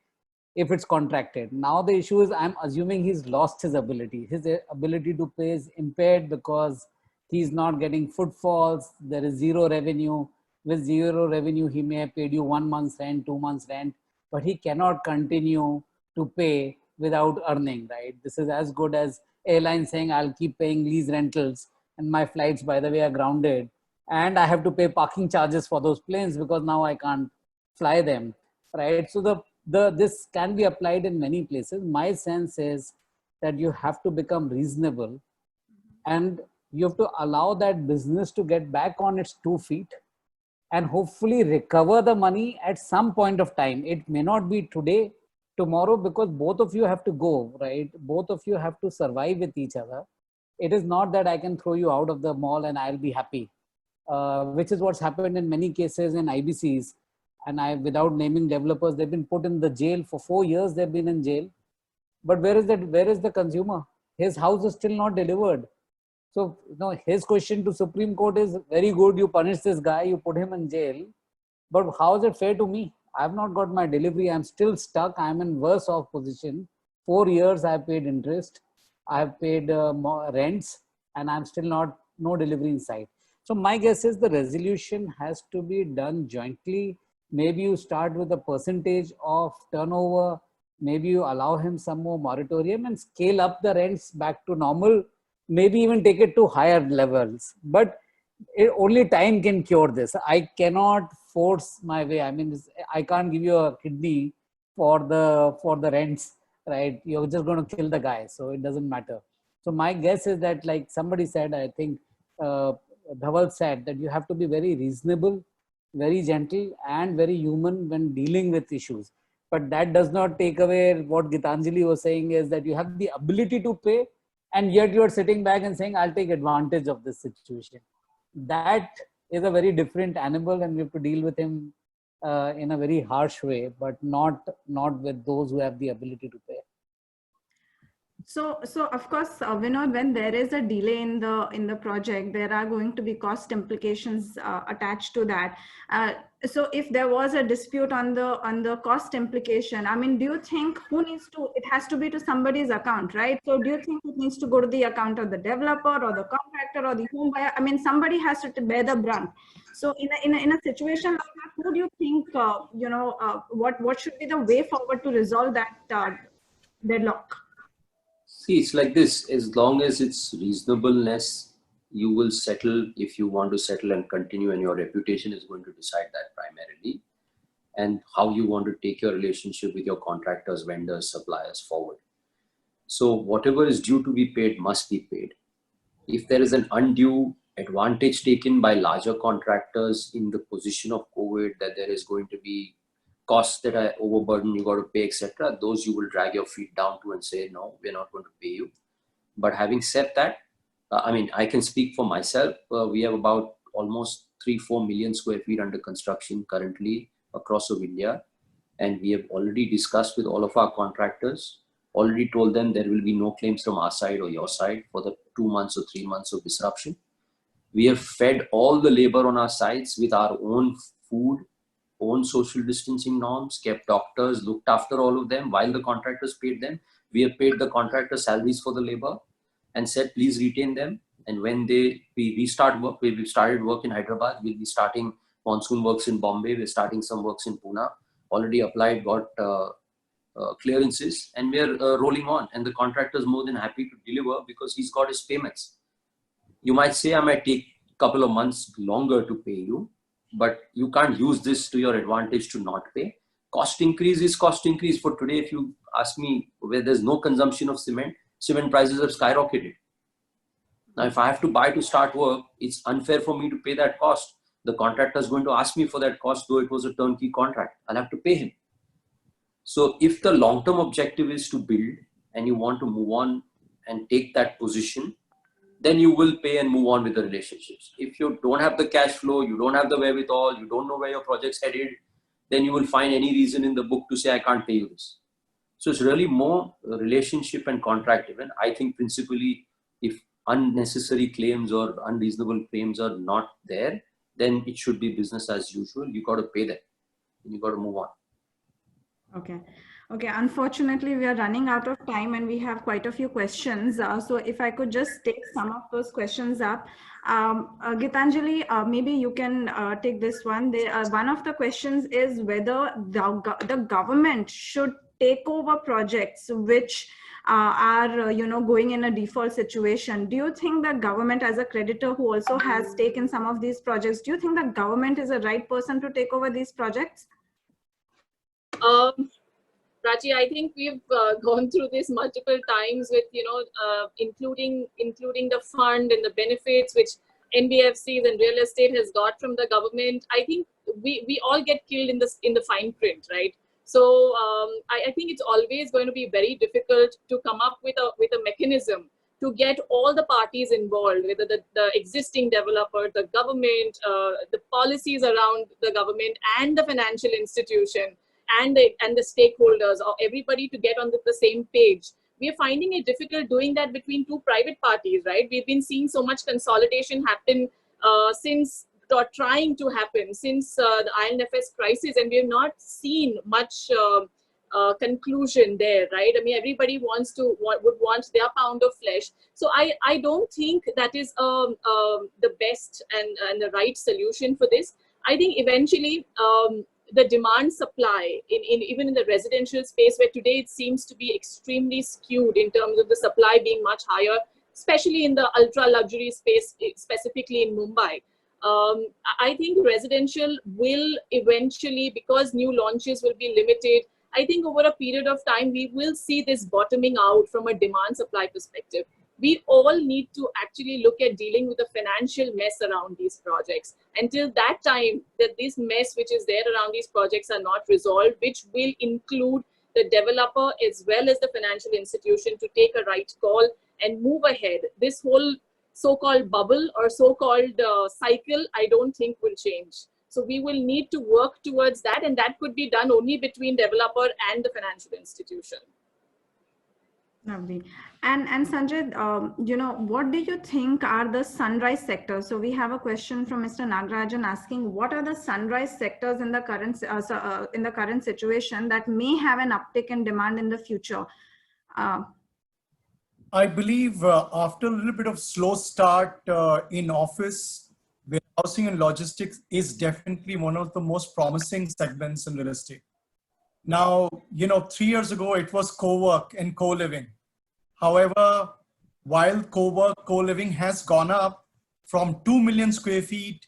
if it's contracted. Now the issue is, I'm assuming he's lost his ability to pay is impaired because he's not getting footfalls, there is zero revenue. With zero revenue, he may have paid you 1 month's rent, 2 months rent, but he cannot continue to pay without earning, right? This is as good as airlines saying, I'll keep paying lease rentals and my flights, by the way, are grounded, and I have to pay parking charges for those planes because now I can't fly them, right? So this can be applied in many places. My sense is that you have to become reasonable, and you have to allow that business to get back on its 2 feet and hopefully recover the money at some point of time. It may not be today, tomorrow, because both of you have to go, right? Both of you have to survive with each other. It is not that I can throw you out of the mall and I'll be happy. Which is what's happened in many cases in IBCs. And without naming developers, they've been put in the jail for 4 years. They've been in jail. But where is the consumer? His house is still not delivered. So, his question to Supreme Court is, very good, you punish this guy, you put him in jail. But how is it fair to me? I've not got my delivery. I'm still stuck. I'm in worse off position. 4 years I've paid interest. I've paid rents, and I'm still no delivery in sight. So my guess is the resolution has to be done jointly. Maybe you start with a percentage of turnover. Maybe you allow him some more moratorium and scale up the rents back to normal. Maybe even take it to higher levels. But only time can cure this. I cannot force my way. I mean, I can't give you a kidney for the rents, right? You're just going to kill the guy. So it doesn't matter. So my guess is that, like somebody said, I think, Dhaval said, that you have to be very reasonable, very gentle, and very human when dealing with issues. But that does not take away what Gitanjali was saying, is that you have the ability to pay, and yet you are sitting back and saying, I'll take advantage of this situation. That is a very different animal, and we have to deal with him in a very harsh way, but not with those who have the ability to pay. So of course, Vinod, when there is a delay in the project, there are going to be cost implications attached to that. So if there was a dispute on the cost implication, I mean, do you think who needs to? It has to be to somebody's account, right? So do you think it needs to go to the account of the developer or the contractor or the home buyer? I mean, somebody has to bear the brunt. So in a situation like that, who do you think what should be the way forward to resolve that deadlock? See, it's like this. As long as it's reasonableness, you will settle if you want to settle and continue, and your reputation is going to decide that primarily, and how you want to take your relationship with your contractors, vendors, suppliers forward. So whatever is due to be paid must be paid. If there is an undue advantage taken by larger contractors in the position of COVID, that there is going to be costs that are overburdened, you got to pay, etc., those you will drag your feet down to and say, no, we're not going to pay you. But having said that, I mean, I can speak for myself. We have about almost 3-4 million square feet under construction currently across of India. And we have already discussed with all of our contractors, already told them there will be no claims from our side or your side for the 2 months or 3 months of disruption. We have fed all the labor on our sites with our own food, own social distancing norms, kept doctors, looked after all of them while the contractors paid them. We have paid the contractor salaries for the labor and said, please retain them. And when we restart work, we've started work in Hyderabad, we'll be starting monsoon works in Bombay, we're starting some works in Pune, already applied, got clearances, and we're rolling on. And the contractor is more than happy to deliver because he's got his payments. You might say I might take a couple of months longer to pay you, but you can't use this to your advantage to not pay. Cost increase is cost increase. For today, if you ask me, where there's no consumption of cement prices have skyrocketed. Now, if I have to buy to start work, it's unfair for me to pay that cost. The contractor is going to ask me for that cost, though it was a turnkey contract. I'll have to pay him. So if the long-term objective is to build and you want to move on and take that position, then you will pay and move on with the relationships. If you don't have the cash flow, you don't have the wherewithal, you don't know where your project's headed, then you will find any reason in the book to say, I can't pay you this. So it's really more relationship and contract even. I think principally, if unnecessary claims or unreasonable claims are not there, then it should be business as usual. You got to pay them and you got to move on. Okay. Unfortunately, we are running out of time and we have quite a few questions. So if I could just take some of those questions up. Gitanjali, maybe you can take this one. One of the questions is whether the government should take over projects which are going in a default situation. Do you think the government, as a creditor who also has taken some of these projects, do you think the government is the right person to take over these projects? Prachi, I think we've gone through this multiple times with, including the fund and the benefits which NBFCs and real estate has got from the government. I think we all get killed in the fine print, right? So I think it's always going to be very difficult to come up with a mechanism to get all the parties involved, whether the existing developer, the government, the policies around the government and the financial institution, and the stakeholders, or everybody to get on the same page. We are finding it difficult doing that between two private parties, right? We've been seeing so much consolidation happen trying to happen since the IL&FS crisis, and we have not seen much conclusion there, right? I mean, everybody would want their pound of flesh. So I don't think that is the best and the right solution for this. I think eventually the demand supply even in the residential space, where today it seems to be extremely skewed in terms of the supply being much higher, especially in the ultra luxury space, specifically in Mumbai. I think residential will eventually, because new launches will be limited, I think over a period of time, we will see this bottoming out from a demand supply perspective. We all need to actually look at dealing with the financial mess around these projects. Until that time, that this mess which is there around these projects are not resolved, which will include the developer as well as the financial institution to take a right call and move ahead. This whole so-called bubble or so-called cycle, I don't think will change. So we will need to work towards that, and that could be done only between developer and the financial institution. Lovely. And Sanjay, what do you think are the sunrise sectors? So we have a question from Mr. Nagarajan asking, what are the sunrise sectors in the current situation that may have an uptick in demand in the future? I believe after a little bit of slow start in office, warehousing and logistics is definitely one of the most promising segments in real estate. Now, 3 years ago, it was co-work and co-living. However, while co-living has gone up from 2 million square feet,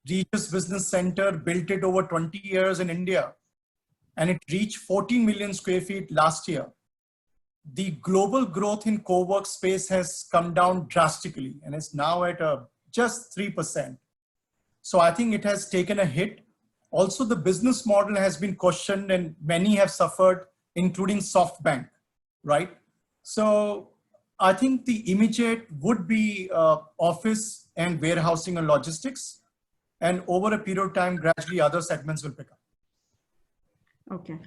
Regis Business Center built it over 20 years in India, and it reached 14 million square feet last year. The global growth in co-work space has come down drastically and is now at just 3%. So I think it has taken a hit. Also, the business model has been questioned and many have suffered, including SoftBank, right? So I think the immediate would be office and warehousing and logistics. And over a period of time, gradually other segments will pick up. Okay.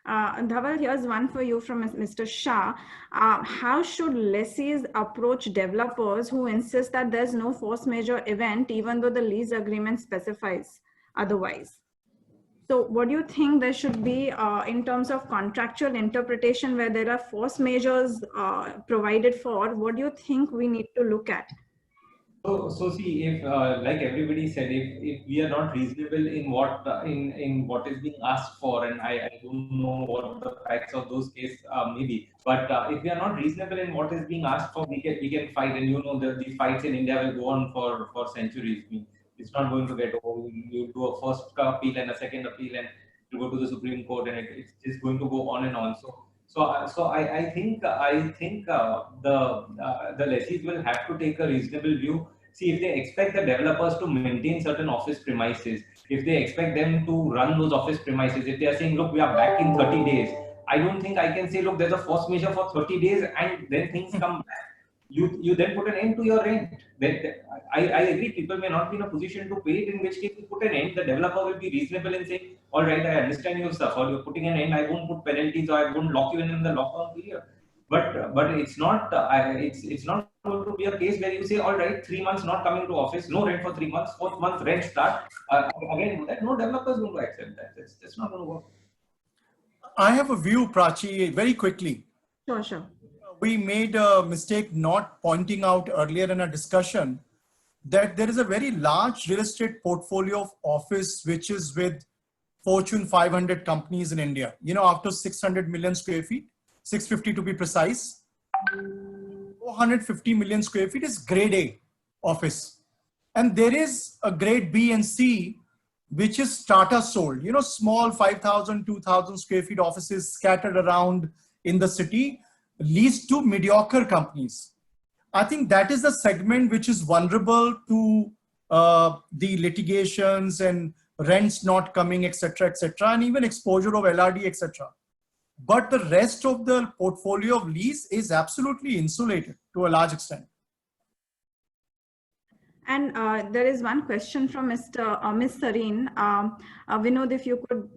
Dhaval, here's one for you from Mr. Shah. How should lessees approach developers who insist that there's no force majeure event, even though the lease agreement specifies otherwise? So what do you think there should be in terms of contractual interpretation where there are force majeures provided for? What do you think we need to look at? So see, if like everybody said, if we are not reasonable in what in what is being asked for, and I don't know what the facts of those cases maybe, but if we are not reasonable in what is being asked for, we can fight, and the fights in India will go on for centuries. I mean, it's not going to get over. You do a first appeal and a second appeal, and you go to the Supreme Court, and it's just going to go on and on. So I think the lessees will have to take a reasonable view. See, if they expect the developers to maintain certain office premises, if they expect them to run those office premises, if they are saying, look, we are back in 30 days, I don't think I can say, look, there's a force majeure for 30 days and then things come back. You then put an end to your rent. I agree, people may not be in a position to pay it, in which case you put an end. The developer will be reasonable in saying, all right, I understand you suffered, you're putting an end, I won't put penalties or I won't lock you in the lockdown period. But it's not it's not going to be a case where you say, all right, 3 months not coming to office, no rent for 3 months, 4th month rent start. Again, that no developer is going to accept that. That's not going to work. I have a view, Prachi, very quickly. Sure. We made a mistake not pointing out earlier in our discussion that there is a very large real estate portfolio of office which is with Fortune 500 companies in India. After 600 million square feet, 650 to be precise, 450 million square feet is grade A office. And there is a grade B and C, which is strata sold, small 5,000, 2,000 square feet offices scattered around in the city, leased to mediocre companies. I think that is the segment which is vulnerable to the litigations and rents not coming, etc., and even exposure of LRD, etc. But the rest of the portfolio of lease is absolutely insulated to a large extent. And there is one question from Miss Sareen. Vinod, if you could,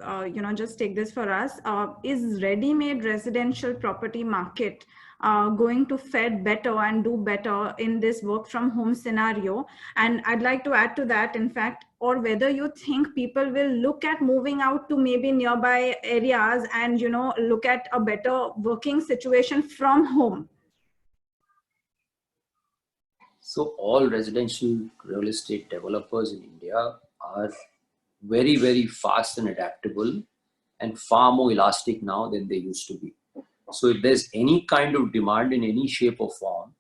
just take this for us. Is ready-made residential property market going to fare better and do better in this work from home scenario? And I'd like to add to that, in fact, or whether you think people will look at moving out to maybe nearby areas and, look at a better working situation from home. So all residential real estate developers in India are very, very fast and adaptable and far more elastic now than they used to be. So if there's any kind of demand in any shape or form,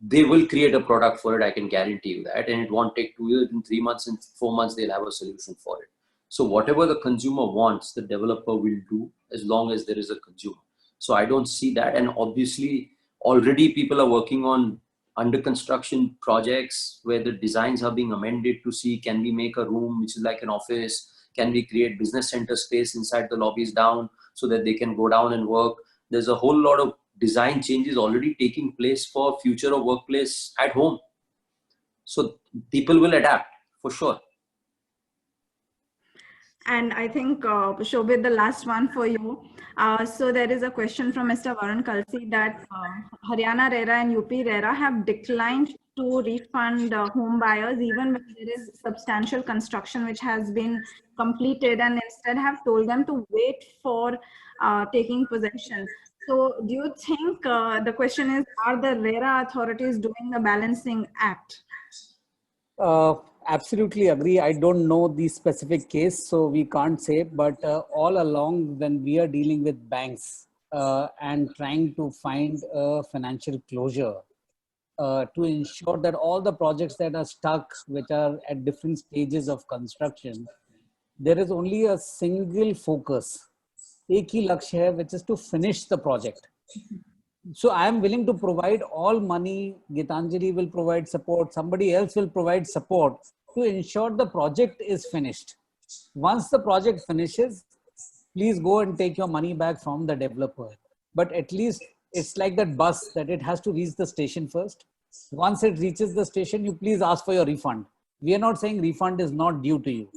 they will create a product for it. I can guarantee you that. And it won't take 2 years, in 3 months, and 4 months, they'll have a solution for it. So whatever the consumer wants, the developer will do as long as there is a consumer. So I don't see that. And obviously already people are working on under construction projects where the designs are being amended to see, can we make a room which is like an office? Can we create business center space inside the lobbies down so that they can go down and work? There's a whole lot of design changes already taking place for future of workplace at home. So people will adapt for sure. And I think, Shobit, the last one for you. So there is a question from Mr. Varun Kalsi that Haryana RERA and UP RERA have declined to refund home buyers even when there is substantial construction which has been completed, and instead have told them to wait for taking possession. So do you think, the question is, are the RERA authorities doing the balancing act? Absolutely agree. I don't know the specific case, so we can't say. But all along, when we are dealing with banks and trying to find a financial closure to ensure that all the projects that are stuck, which are at different stages of construction, there is only a single focus, एक ही लक्ष्य है, which is to finish the project. So I am willing to provide all money. Gitanjali will provide support. Somebody else will provide support to ensure the project is finished. Once the project finishes, please go and take your money back from the developer. But at least it's like that bus that it has to reach the station first. Once it reaches the station, you please ask for your refund. We are not saying refund is not due to you.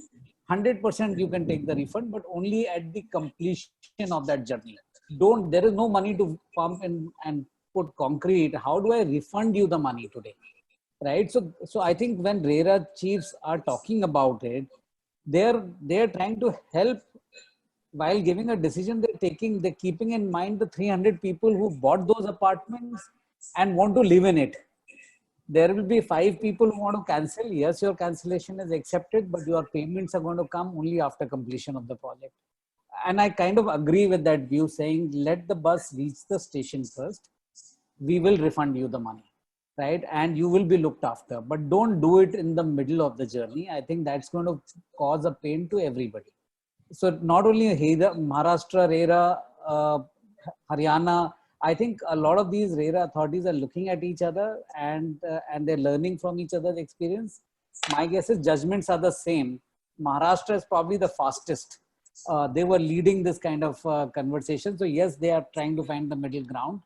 100% you can take the refund, but only at the completion of that journey. There is no money to pump in and put concrete. How do I refund you the money today? Right? So I think when RERA chiefs are talking about it, they're trying to help. While giving a decision, they're keeping in mind the 300 people who bought those apartments and want to live in it. There will be 5 people who want to cancel. Yes, your cancellation is accepted, but your payments are going to come only after completion of the project. And I kind of agree with that view, saying let the bus reach the station first. We will refund you the money, right? And you will be looked after, but don't do it in the middle of the journey. I think that's going to cause a pain to everybody. So not only Maharashtra, RERA, Haryana, I think a lot of these RERA authorities are looking at each other and they're learning from each other's experience. My guess is judgments are the same. Maharashtra is probably the fastest. They were leading this kind of conversation. So yes, they are trying to find the middle ground.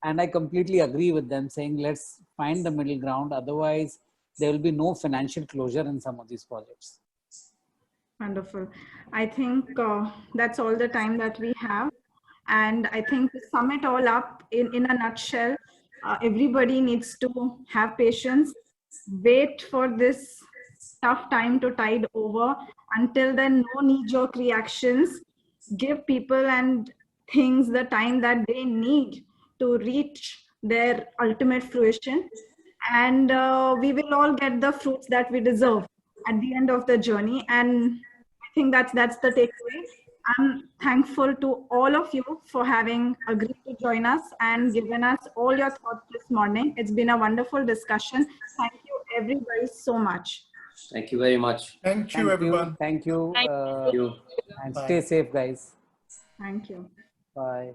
And I completely agree with them saying, let's find the middle ground. Otherwise, there will be no financial closure in some of these projects. Wonderful. I think that's all the time that we have. And I think to sum it all up in a nutshell, everybody needs to have patience, wait for this tough time to tide over. Until then, no knee-jerk reactions. Give people and things the time that they need to reach their ultimate fruition. And we will all get the fruits that we deserve at the end of the journey. And I think that's the takeaway. I'm thankful to all of you for having agreed to join us and given us all your thoughts this morning. It's been a wonderful discussion. Thank you everybody so much. Thank you very much. Thank you, everyone. Thank you. Thank And Bye. stay safe, guys. Thank you. Bye.